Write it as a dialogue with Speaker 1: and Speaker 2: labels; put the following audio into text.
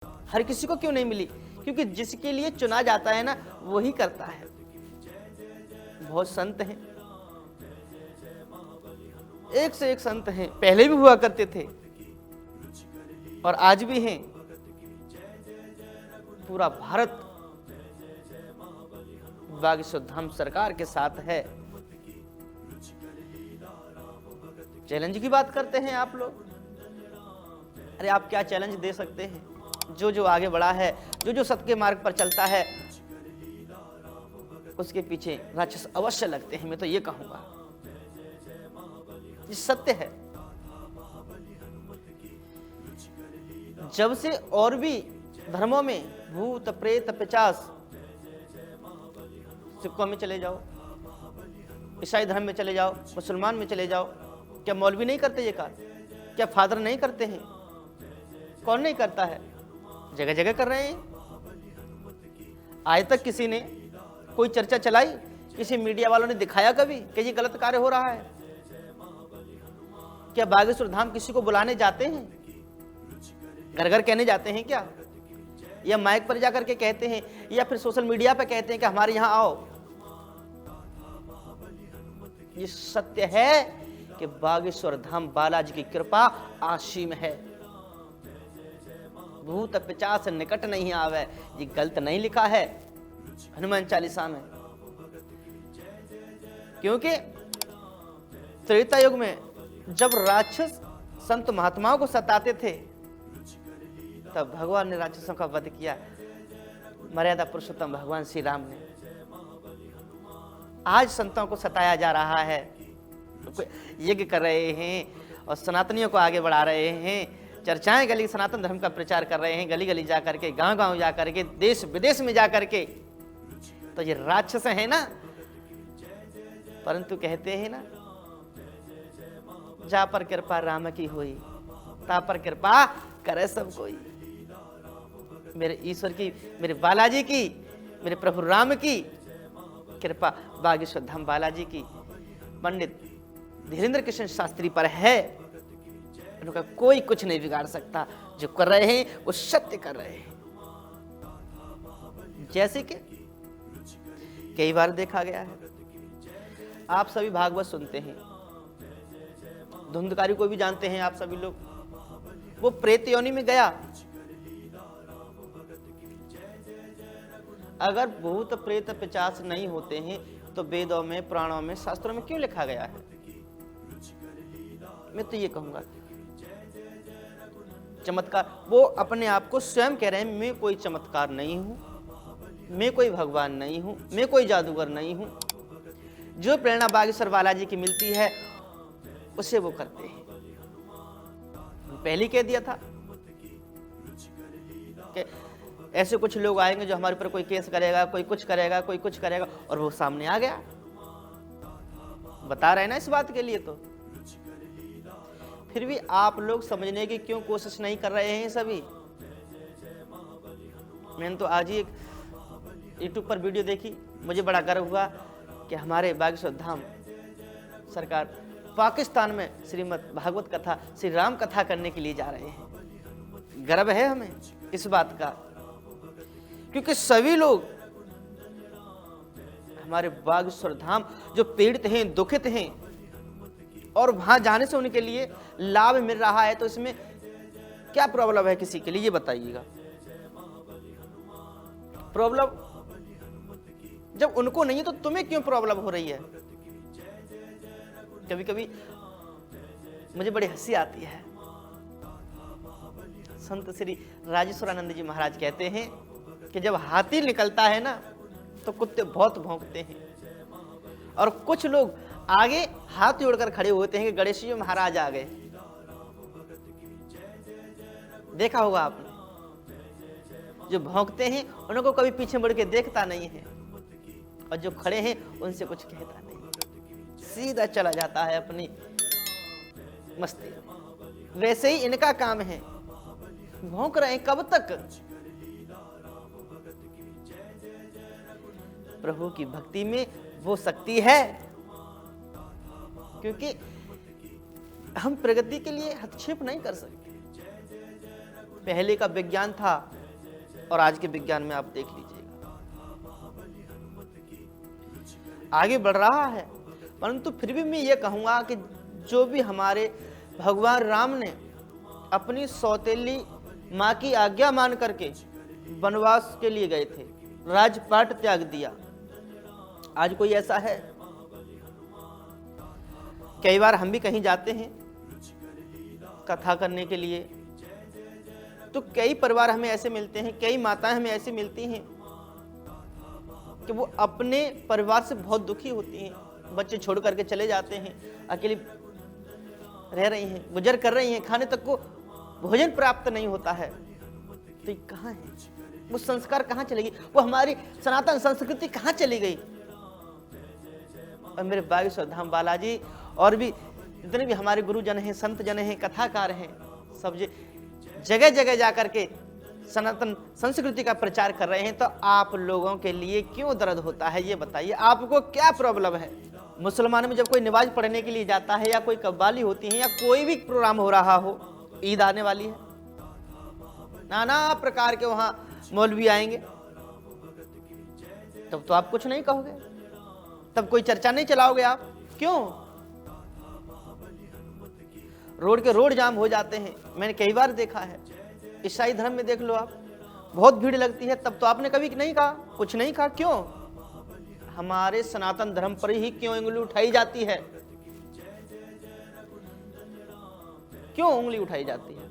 Speaker 1: हर किसी को क्यों नहीं मिली? क्योंकि जिसके लिए चुना जाता है ना, वही करता है। बहुत संत हैं, एक से एक संत हैं, पहले भी हुआ करते थे और आज भी हैं। पूरा भारत बागेश्वर धाम सरकार के साथ है। चैलेंज की बात करते हैं आप लोग। अरे आप क्या चैलेंज दे सकते हैं? जो जो आगे बढ़ा है, जो जो सत्य के मार्ग पर चलता है, उसके पीछे राक्षस अवश्य लगते हैं। मैं तो ये कहूंगा, ये सत्य है। जब से और भी धर्मों में भूत प्रेत पिशाच, सिखों में चले जाओ, ईसाई धर्म में चले जाओ, मुसलमान में चले जाओ, क्या मौलवी नहीं करते ये काम? क्या फादर नहीं करते हैं? कौन नहीं करता है? जगह जगह कर रहे हैं। आज तक किसी ने कोई चर्चा चलाई, किसी मीडिया वालों ने दिखाया कभी कि ये गलत कार्य हो रहा है? क्या बागेश्वर धाम किसी को बुलाने जाते हैं? घर घर कहने जाते हैं क्या? या माइक पर जाकर के कहते हैं, या फिर सोशल मीडिया पर कहते हैं कि हमारे यहां आओ? ये सत्य है कि बागेश्वर धाम बालाजी की कृपा असीम है। भूत पिशाच निकट नहीं आवे, ये गलत नहीं लिखा है हनुमान चालीसा में। क्योंकि त्रेता युग में जब राक्षस संत महात्माओं को सताते थे, तब भगवान ने राक्षसों का वध किया, मर्यादा पुरुषोत्तम भगवान श्री राम ने। आज संतों को सताया जा रहा है, यज्ञ कर रहे हैं और सनातनियों को आगे बढ़ा रहे हैं, चर्चाएं गली सनातन धर्म का प्रचार कर रहे हैं, गली गली जा करके, गांव गांव जा करके, देश विदेश में जा करके। तो ये राक्षस है ना। परंतु कहते हैं ना, जा पर कृपा राम की हुई, ता पर कृपा करे सब कोई। मेरे ईश्वर की, मेरे बालाजी की, मेरे प्रभु राम की कृपा बागेश्वर धाम बालाजी की पंडित धीरेन्द्र कृष्ण शास्त्री पर है। उनका कोई कुछ नहीं बिगाड़ सकता। जो कर रहे हैं वो सत्य कर रहे हैं। जैसे कि कई बार देखा गया है, आप सभी भागवत सुनते हैं, धुंधकारी को भी जानते हैं आप सभी लोग। वो प्रेत योनि में गया। अगर भूत प्रेत पिशाच नहीं होते हैं तो वेदों में, पुराणों में, शास्त्रों में क्यों लिखा गया है? मैं तो ये कहूंगा चमत्कार, वो अपने आप को स्वयं कह रहे हैं, मैं कोई चमत्कार नहीं हूं, मैं कोई भगवान नहीं हूं, मैं कोई जादूगर नहीं हूं। जो प्रेरणा बागेश्वर बालाजी की मिलती है उसे वो करते हैं। पहले कह दिया था कि ऐसे कुछ लोग आएंगे जो हमारे ऊपर कोई केस करेगा, कोई कुछ करेगा, कोई कुछ करेगा, और वो सामने आ गया। बता रहे ना इस बात के लिए। तो फिर भी आप लोग समझने की क्यों कोशिश नहीं कर रहे हैं सभी? मैंने तो आज ही एक यूट्यूब पर वीडियो देखी, मुझे बड़ा गर्व हुआ कि हमारे बागेश्वर धाम सरकार पाकिस्तान में श्रीमद् भागवत कथा, श्री राम कथा करने के लिए जा रहे हैं। गर्व है हमें इस बात का, क्योंकि सभी लोग हमारे बागेश्वर धाम जो पीड़ित हैं, दुखित हैं, और वहां जाने से उनके लिए लाभ मिल रहा है, तो इसमें क्या प्रॉब्लम है किसी के लिए? ये बताइएगा। प्रॉब्लम जब उनको नहीं है तो तुम्हें क्यों प्रॉब्लम हो रही है? कभी कभी मुझे बड़ी हंसी आती है। संत श्री राजेश्वरानंद जी महाराज कहते हैं कि जब हाथी निकलता है ना तो कुत्ते बहुत भौंकते हैं, और कुछ लोग आगे हाथ जोड़कर खड़े होते हैं कि गणेश जी महाराज आ गए। देखा होगा आपने, जो भौंकते हैं उनको कभी पीछे मुड़ के देखता नहीं है, और जो खड़े हैं उनसे कुछ कहता नहीं, सीधा चला जाता है अपनी मस्ती में। वैसे ही इनका काम है, भौंक रहे हैं कब तक? प्रभु की भक्ति में वो शक्ति है, क्योंकि हम प्रगति के लिए हस्तक्षेप नहीं कर सकते। पहले का विज्ञान था और आज के विज्ञान में आप देख लीजिएगा, आगे बढ़ रहा है। परंतु फिर भी मैं ये कहूँगा कि जो भी हमारे भगवान राम ने अपनी सौतेली माँ की आज्ञा मान करके वनवास के लिए गए थे, राजपाट त्याग दिया, आज कोई ऐसा है? कई बार हम भी कहीं जाते हैं कथा करने के लिए, तो कई परिवार हमें ऐसे मिलते हैं, कई माताएं हमें ऐसी मिलती हैं कि वो अपने परिवार से बहुत दुखी होती हैं, बच्चे छोड़ करके चले जाते हैं, अकेली रह रही हैं, गुजर कर रही हैं, खाने तक को भोजन प्राप्त नहीं होता है। तो ये कहाँ है? वो संस्कार कहाँ चली गई? वो हमारी सनातन संस्कृति कहाँ चली गई? और मेरे बागेश्वर धाम बालाजी और भी जितने भी हमारे गुरुजन हैं, संत जन हैं, कथाकार हैं, सब जगह जगह जाकर के सनातन संस्कृति का प्रचार कर रहे हैं। तो आप लोगों के लिए क्यों दर्द होता है ये बताइए, आपको क्या प्रॉब्लम है? मुसलमानों में जब कोई नमाज पढ़ने के लिए जाता है, या कोई कव्वाली होती है, या कोई भी प्रोग्राम हो रहा हो, ईद आने वाली है, नाना प्रकार के वहां मौलवी आएंगे, तब तो आप कुछ नहीं कहोगे, तब कोई चर्चा नहीं चलाओगे आप। क्यों? रोड के रोड जाम हो जाते हैं, मैंने कई बार देखा है। ईसाई धर्म में देख लो आप, बहुत भीड़ लगती है, तब तो आपने कभी नहीं कहा, कुछ नहीं कहा। क्यों? हमारे सनातन धर्म पर ही क्यों उंगली उठाई जाती है? क्यों उंगली उठाई जाती है?